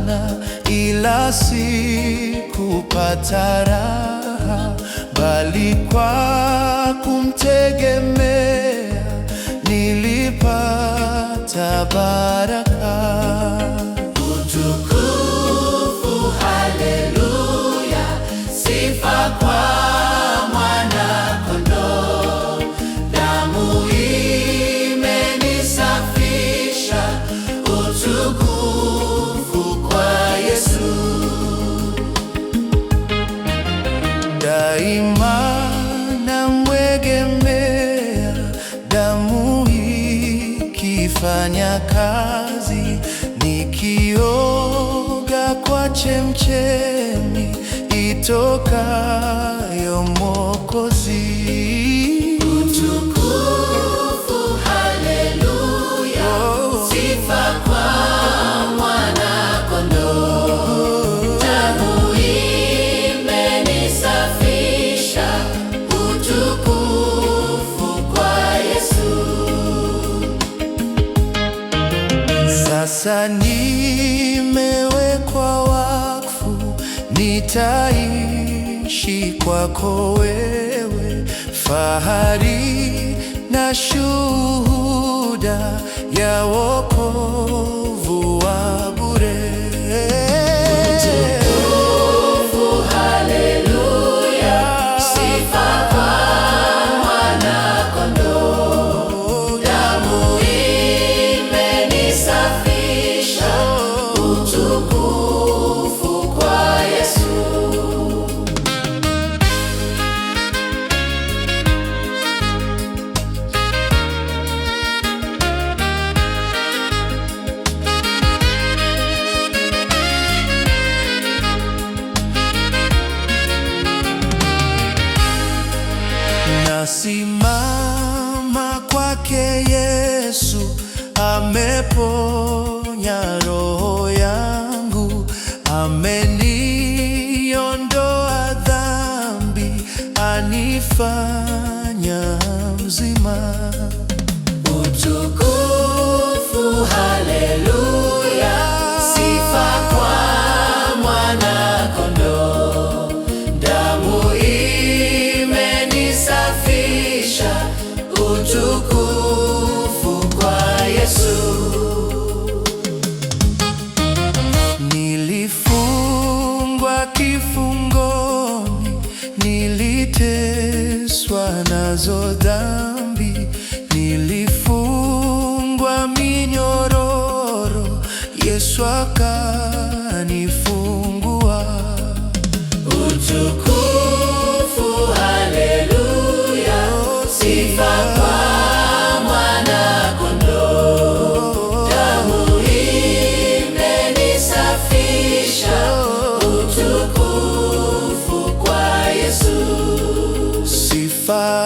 sana, ila sikupata raha, bali kwa kumtegemea nilipata baraka. Utukufu, haleluya, sifa kwa Mwana-Kondoo. Damu imenisafisha, utukufu kwa Yesu. Daima namwegemea, damu ikifanya kazi, nikioga kwa chemchemi itokayo Mwokozi. Utukufu, haleluya, sifa kwa Mwana-Kondoo. Damu imenisafisha, utukufu kwa Yesu. Sasa nimewekwa wakfu, nitaishi kwako wewe, fahari na shuhuda ya wokovu wa bure. Utukufu, haleluya, sifa kwa Mwana-Kondoo. Damu imenisafisha, utukufu kwa Yesu. Nasimama kwake Yesu, ameponya roho yangu, ameniondoa dhambi, anifanya mzima. Utukufu, haleluya, sifa kwa Mwana-Kondoo. Damu imenisafisha, utukufu kwa Yesu. Nilifungwa kifungoni, niliteswa nazo dhambi, nilifungwa minyororo, Yesu akanifungua. Utukufu, haleluya, sifa kwa Mwana-Kondoo. Damu imenisafisha, utukufu kwa Yesu. Sifa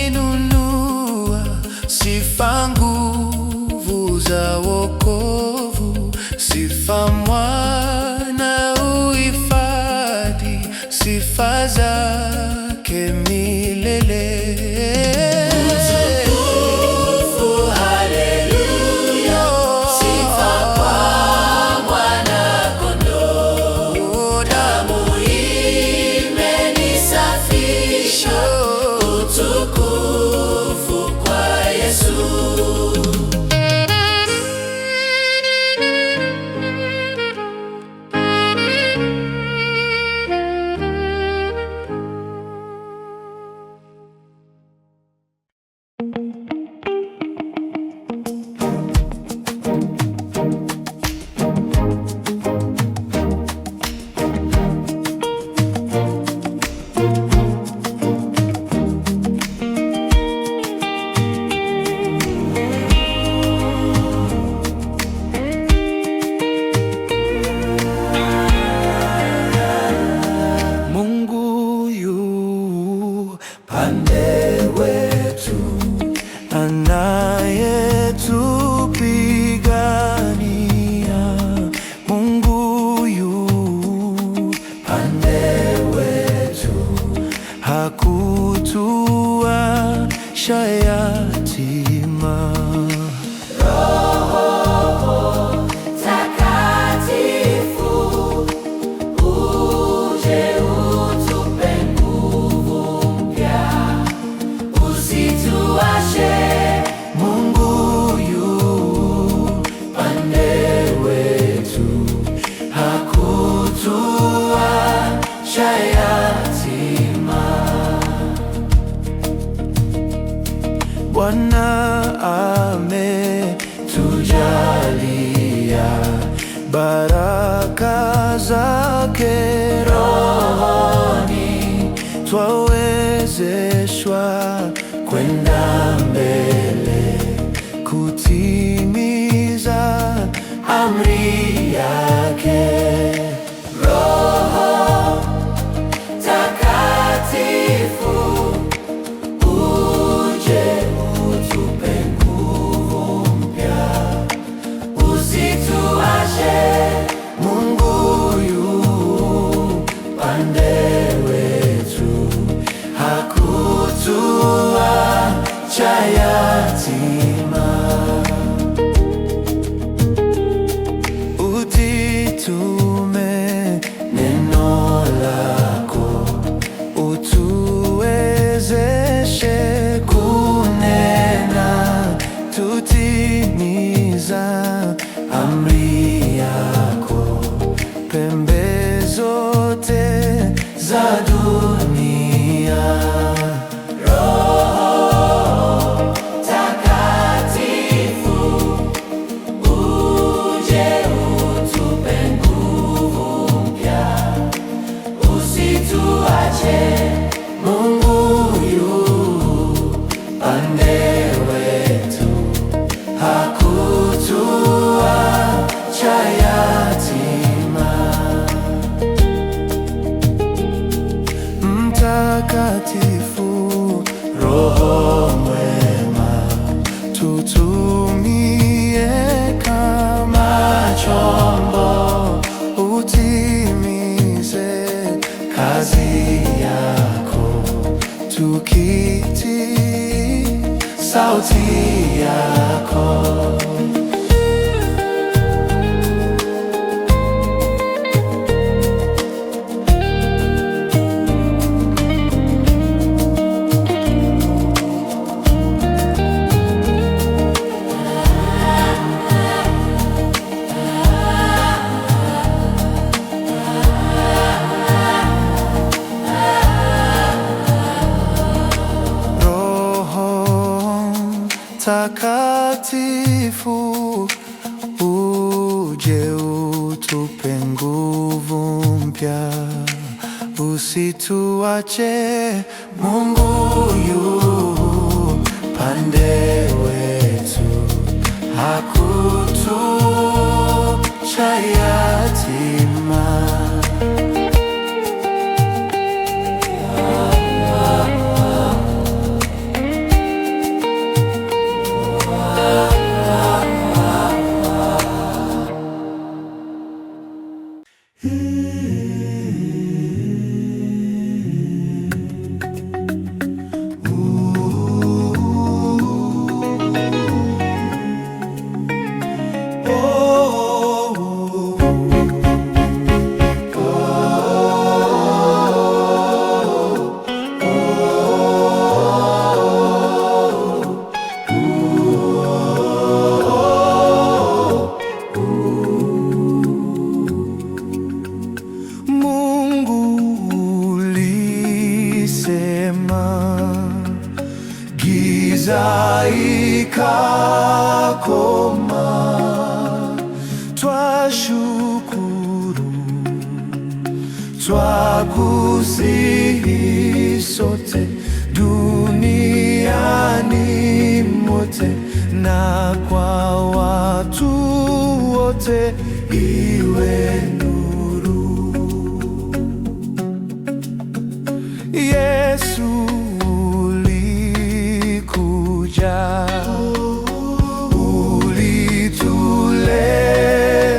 ameninunua, sifa nguvu za wokovu, sifa baraka zake rohoni, twawezeshwa kwenda mbele, kutimiza amri yake. Roho Takatifu, uje utupe nguvu mpya, usituache. Mungu yu pande wetu, hakutuacha yatima. Utitume neno lako, utuwezeshe kunena, tutimiza amri yako pembe zote za dunia. Roho Takatifu, uje utupe nguvu mpya, usituache. Mungu yu pande wetu, hakutuacha yatima. Mtakatifu, Roho mwema, tutumie kama chombo, utimize kazi yako, tukitii sauti yako. Takatifu, uje utupe nguvu mpya, usituache. Mungu yu pande wetu, hakutuacha yatima. Giza ikakoma, twashukuru, twakusihi sote duniani mote, na kwa watu wote iwe nuru. Yesu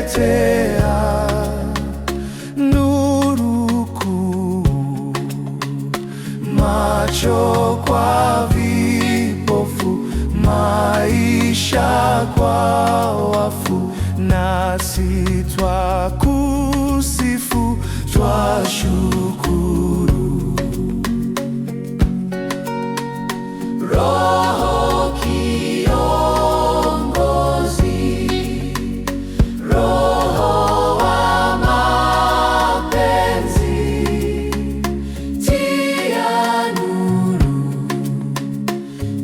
ulituletea nuru kuu, macho kwa vipofu, maisha kwa wafu, nasi twakusifu, twashukuru. Roho kiongozi, Roho wa mapenzi, tia nuru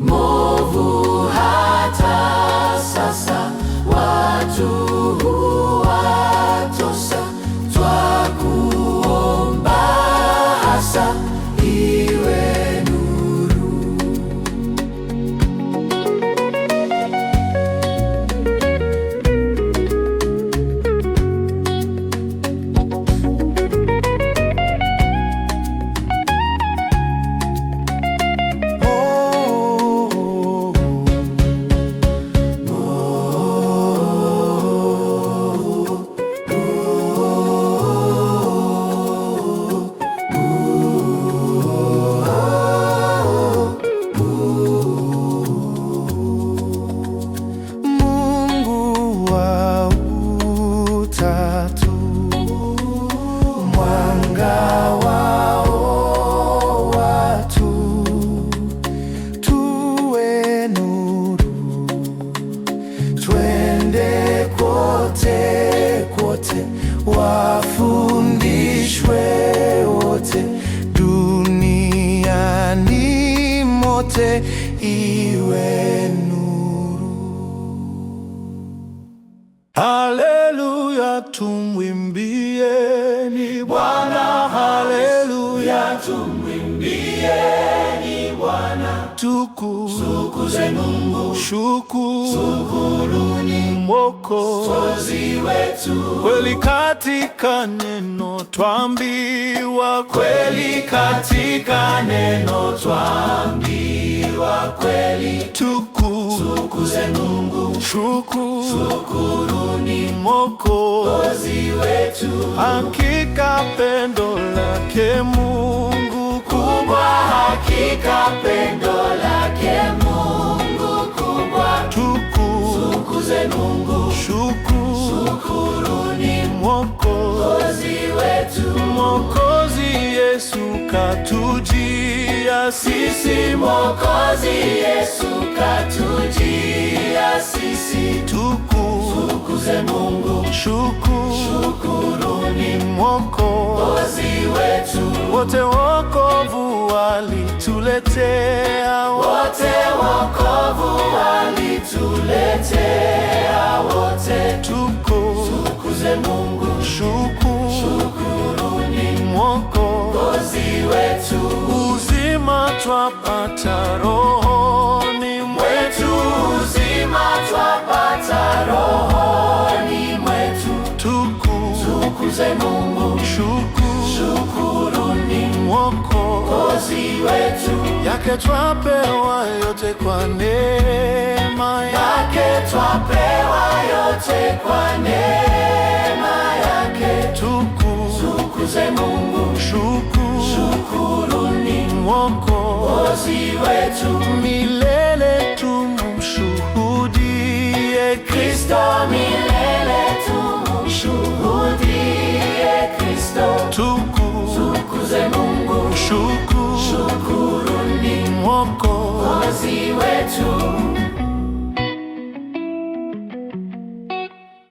movu hata sasa watu huwa yote iwe nuru. Haleluya, tumwimbieni Bwana, haleluya, tumwimbieni Bwana. Tukuze Mungu, shukuruni Mwokozi wetu. Kweli katika neno twambiwa, kweli katika neno twambiwa kweli. Tukuze Mungu, shukuruni Mwokozi wetu. Hakika pendo lake Mungu kubwa, hakika pendo lake Mungu kubwa. Tukuze Mungu, shukuruni Mwokozi wetu. Mwokozi Yesu katujia sisi, Mwokozi Yesu katujia sisi. Tukuze Mungu, shukuruni Mwokozi wetu. Wote wokovu walituletea, wote wokovu walituletea wote. Tukuze Mungu, shukuruni Mwokozi wetu. Uzima twapata rohoni mwetu, uzima twapata rohoni mwetu. Tukuze Mungu, shukuruni Mwokozi wetu. Yake twapewa yote kwa neema yake, twapewa yote kwa neema yake. Tukuze Mungu, shukuruni Mwokozi wetu. Milele tumshuhudie Kristo, milele tumshuhudie Kristo. Tukuze Mungu, shukuruni Mwokozi wetu.